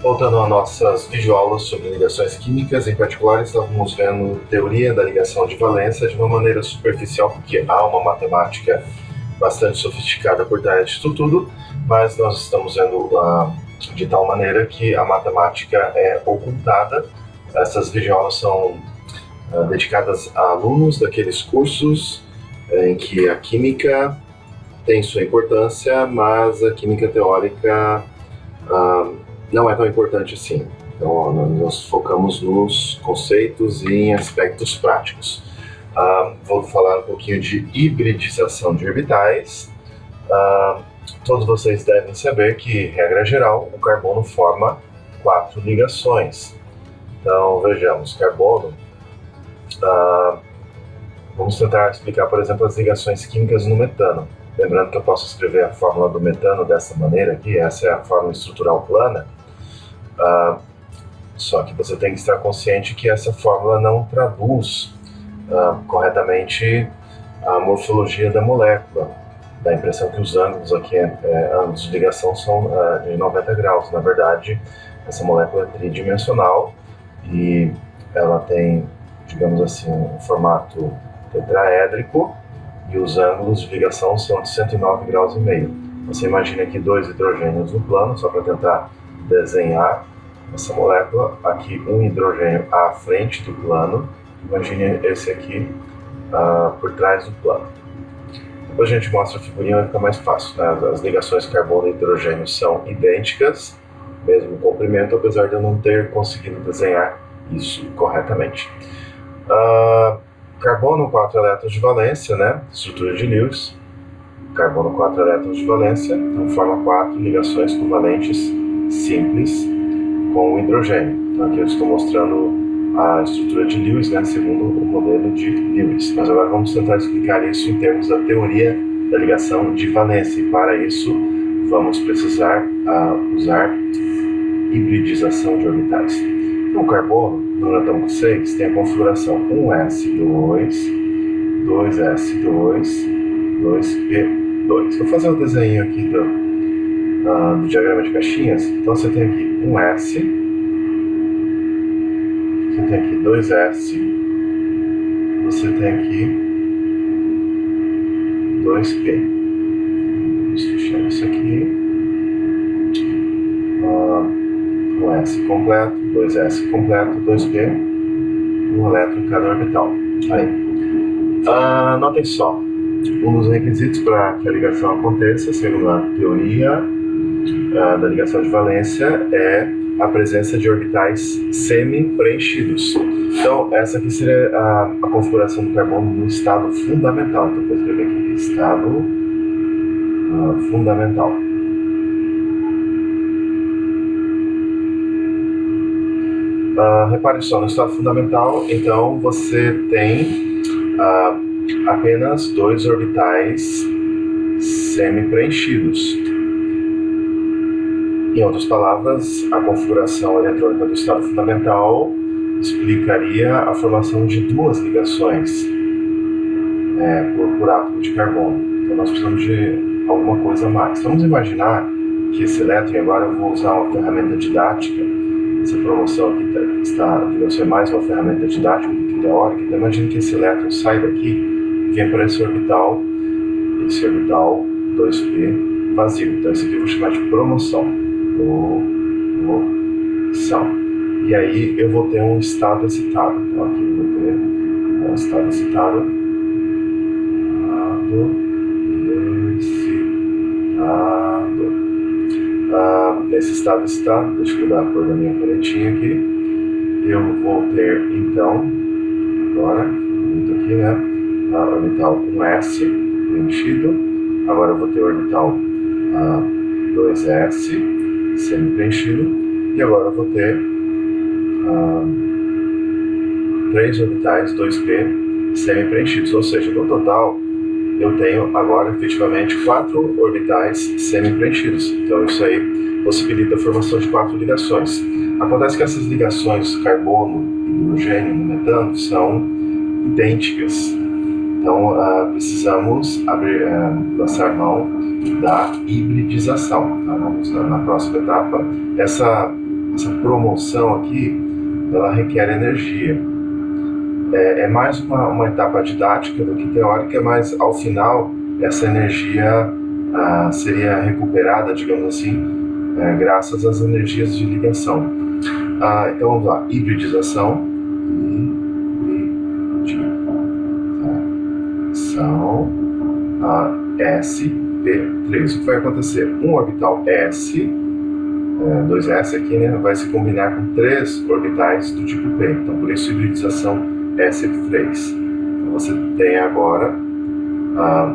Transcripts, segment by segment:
Voltando às nossas videoaulas sobre ligações químicas, em particular estamos vendo teoria da ligação de valência de uma maneira superficial, porque há uma matemática bastante sofisticada por trás disso tudo, mas nós estamos vendo de tal maneira que a matemática é ocultada. Essas videoaulas são dedicadas a alunos daqueles cursos em que a química tem sua importância, mas a química teórica não é tão importante assim. Então, nós focamos nos conceitos e em aspectos práticos. Vou falar um pouquinho de hibridização de orbitais. Todos vocês devem saber que, regra geral, o carbono forma 4 ligações. Então, vejamos, carbono. Vamos tentar explicar, por exemplo, as ligações químicas no metano. Lembrando que eu posso escrever a fórmula do metano dessa maneira aqui, essa é a fórmula estrutural plana. Só que você tem que estar consciente que essa fórmula não traduz corretamente a morfologia da molécula. Dá a impressão que os ângulos aqui, ângulos de ligação, são de 90 graus. Na verdade, essa molécula é tridimensional e ela tem, digamos assim, um formato tetraédrico e os ângulos de ligação são de 109 graus e meio. Você imagina aqui 2 hidrogênios no plano, só para tentar desenhar essa molécula. Aqui um hidrogênio à frente do plano. Imagine esse aqui por trás do plano. Depois a gente mostra a figurinha, vai ficar mais fácil, né? As ligações carbono e hidrogênio são idênticas, mesmo comprimento, apesar de eu não ter conseguido desenhar isso corretamente. Carbono, 4 elétrons de valência, né? Estrutura de Lewis. Carbono, 4 elétrons de valência, então forma 4 ligações covalentes simples com o hidrogênio. Então aqui eu estou mostrando a estrutura de Lewis, né, segundo o modelo de Lewis. Mas agora vamos tentar explicar isso em termos da teoria da ligação de valência. E para isso vamos precisar usar hibridização de orbitais. Então o carbono, no átomo 6, tem a configuração 1s2, 2s2, 2p2. Vou fazer um desenho aqui do diagrama de caixinhas. Então você tem aqui 1s, você tem aqui 2s, você tem aqui 2p. Vamos fechar isso aqui. 1s completo, 2s completo, 2p, um elétron em cada orbital. Aí. Notem só, um dos requisitos para que a ligação aconteça, segundo a teoria da ligação de valência, é a presença de orbitais semi-preenchidos. Então, essa aqui seria a configuração do carbono no estado fundamental. Então, vou escrever aqui estado fundamental. Repare só, no estado fundamental, então você tem apenas 2 orbitais semi-preenchidos. Em outras palavras, a configuração eletrônica do estado fundamental explicaria a formação de 2 ligações por átomo de carbono. Então nós precisamos de alguma coisa a mais. Vamos imaginar que esse elétron, e agora eu vou usar uma ferramenta didática. Essa promoção aqui está, digamos, ser mais uma ferramenta didática do que teórica. Então imagine que esse elétron sai daqui e vem para esse orbital 2p vazio. Então esse aqui eu vou chamar de promoção. E aí eu vou ter um estado excitado. Então aqui eu vou ter um estado excitado. Nesse estado excitado, deixa eu mudar a cor da minha paletinha aqui. Eu vou ter então, agora, bonito aqui, né? Orbital 1s preenchido. Agora eu vou ter orbital 2s semi-preenchido, e agora eu vou ter 3 orbitais 2p semi-preenchidos, ou seja, no total eu tenho agora efetivamente 4 orbitais semi-preenchidos. Então isso aí possibilita a formação de 4 ligações. Acontece que essas ligações carbono, hidrogênio e metano são idênticas. Então precisamos lançar mão da hibridização. Tá? Vamos na próxima etapa. Essa essa promoção aqui, ela requer energia. É mais uma etapa didática do que teórica, mas ao final essa energia seria recuperada, digamos assim, graças às energias de ligação. Então vamos lá, hibridização. Hibridização sp3. O que vai acontecer? Um orbital S, 2S aqui, né, vai se combinar com 3 orbitais do tipo P. Então por isso hibridização sp3. Então você tem agora,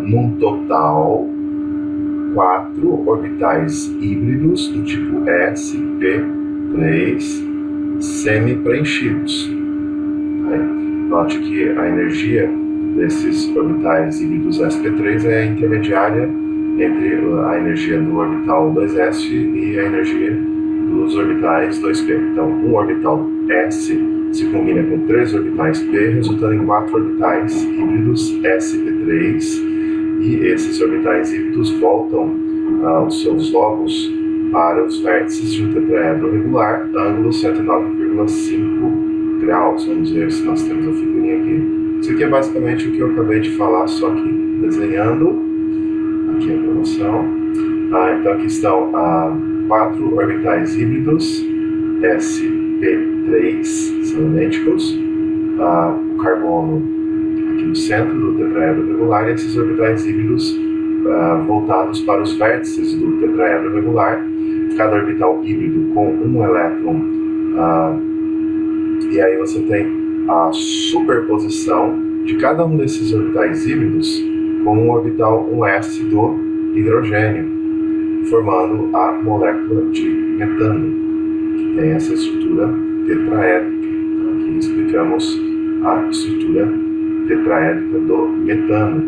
num total, 4 orbitais híbridos do tipo sp3 semi-preenchidos. Note que a energia desses orbitais híbridos sp3 é intermediária entre a energia do orbital 2s e a energia dos orbitais 2p. Então, um orbital S se combina com 3 orbitais P, resultando em 4 orbitais híbridos sp3, e esses orbitais híbridos voltam os seus lobos para os vértices de um tetraedro regular, ângulo 109,5 graus. Vamos ver se nós temos a figurinha aqui. Isso aqui é basicamente o que eu acabei de falar, só que desenhando. Aqui a promoção. Então aqui estão 4 orbitais híbridos sp3, são idênticos. O carbono aqui no centro do tetraedro regular, e esses orbitais híbridos voltados para os vértices do tetraedro regular, cada orbital híbrido com um elétron, e aí você tem a superposição de cada um desses orbitais híbridos com um orbital 1s do hidrogênio, formando a molécula de metano, que tem essa estrutura tetraédrica. Então aqui explicamos a estrutura tetraédrica do metano.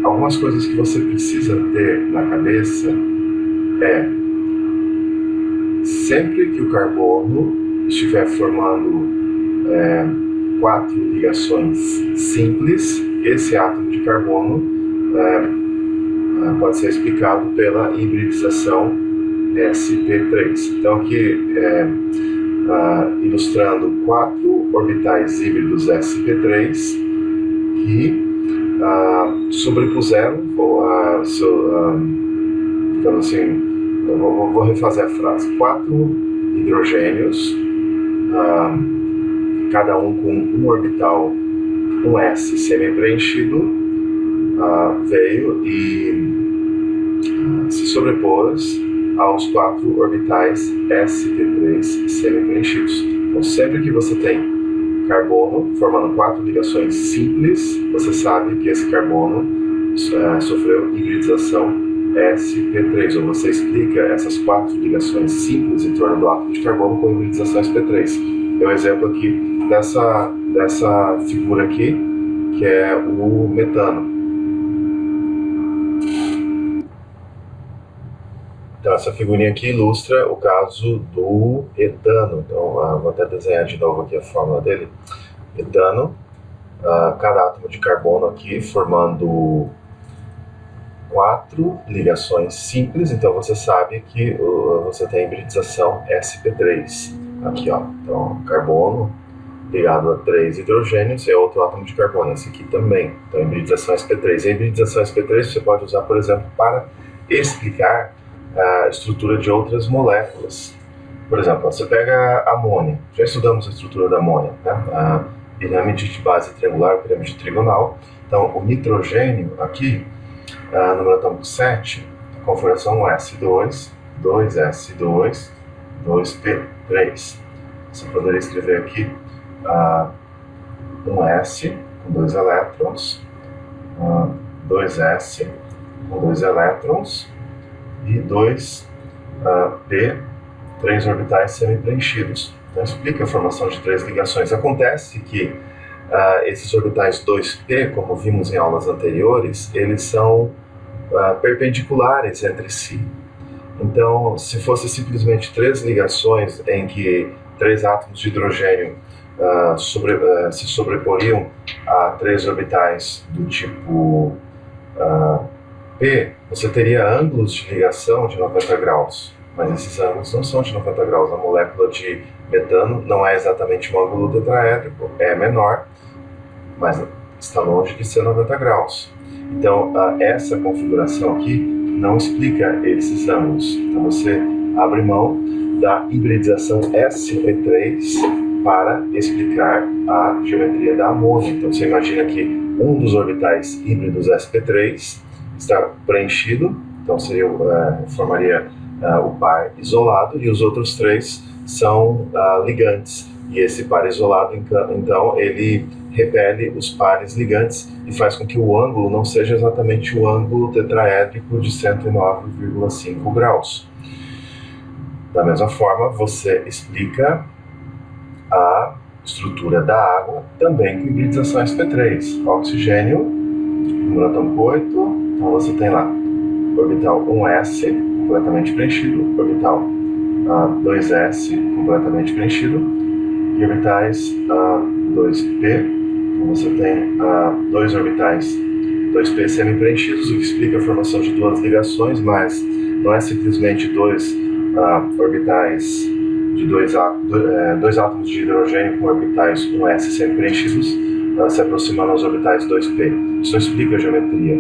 Algumas coisas que você precisa ter na cabeça sempre que o carbono estiver formando 4 ligações simples, esse átomo de carbono pode ser explicado pela hibridização sp3. Então aqui ilustrando 4 orbitais híbridos sp3 que sobrepuseram, digamos assim, eu vou refazer a frase, 4 hidrogênios, cada um com um orbital 1s semi-preenchido, veio e se sobrepôs aos 4 orbitais sp3 semi-preenchidos. Então sempre que você tem carbono formando 4 ligações simples, você sabe que esse carbono sofreu hibridização sp3, ou você explica essas 4 ligações simples em torno do átomo de carbono com hibridização sp3. Tem um exemplo aqui dessa figura aqui, que é o metano. Então essa figurinha aqui ilustra o caso do etano. Então vou até desenhar de novo aqui a fórmula dele. Etano, cada átomo de carbono aqui formando 4 ligações simples, então você sabe que você tem a hibridização sp3. Aqui, ó, então carbono ligado a 3 hidrogênios é outro átomo de carbono, esse aqui também. Então hibridização sp3. A hibridização sp3 você pode usar, por exemplo, para explicar a estrutura de outras moléculas. Por exemplo, você pega a amônia, já estudamos a estrutura da amônia, né? A pirâmide de base triangular, pirâmide trigonal. Então o nitrogênio aqui, número atômico 7, configuração 1s2, 2s2, 2p3. Você poderia escrever aqui 1s com 2 elétrons, 2s com 2 elétrons e 2p, 3 orbitais semi-preenchidos. Então explica a formação de 3 ligações. Acontece que esses orbitais 2p, como vimos em aulas anteriores, eles são perpendiculares entre si. Então, se fosse simplesmente 3 ligações em que 3 átomos de hidrogênio se sobreporiam a 3 orbitais do tipo P, você teria ângulos de ligação de 90 graus, mas esses ângulos não são de 90 graus. A molécula de metano não é exatamente um ângulo tetraédrico, é menor, mas está longe de ser 90 graus. Então, essa configuração aqui não explica esses ângulos. Então, você abre mão da hibridização sp3 para explicar a geometria da amônia. Então, você imagina que um dos orbitais híbridos sp3 está preenchido, então formaria o par isolado, e os outros três são ligantes. E esse par isolado, então, ele repele os pares ligantes e faz com que o ângulo não seja exatamente o ângulo tetraédrico de 109,5 graus. Da mesma forma, você explica a estrutura da água também com hibridização sp3. Oxigênio, número atômico 8, então você tem lá orbital 1s completamente preenchido, orbital 2s completamente preenchido, e orbitais 2p. Então você tem dois orbitais 2p semi-preenchidos, o que explica a formação de duas ligações, mas não é simplesmente dois orbitais de dois átomos de hidrogênio com orbitais 1s semi-preenchidos se aproximando aos orbitais 2p. Isso explica a geometria.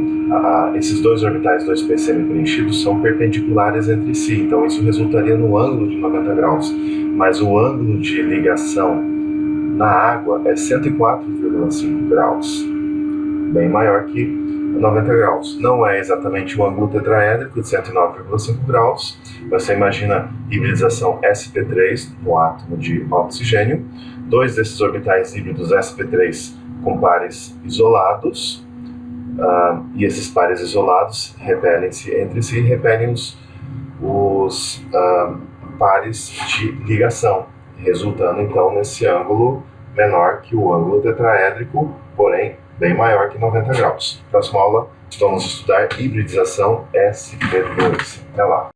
Esses dois orbitais 2p semi-preenchidos são perpendiculares entre si, então isso resultaria no ângulo de 90 graus. Mas o ângulo de ligação na água é 104,5 graus, bem maior que 90 graus. Não é exatamente o ângulo tetraédrico de 109,5 graus. Você imagina hibridização sp3 no átomo de oxigênio, dois desses orbitais híbridos sp3 com pares isolados, e esses pares isolados repelem-se entre si e repelem os pares de ligação, resultando então nesse ângulo menor que o ângulo tetraédrico, porém bem maior que 90 graus. Próxima aula, vamos estudar hibridização sp2. Até lá!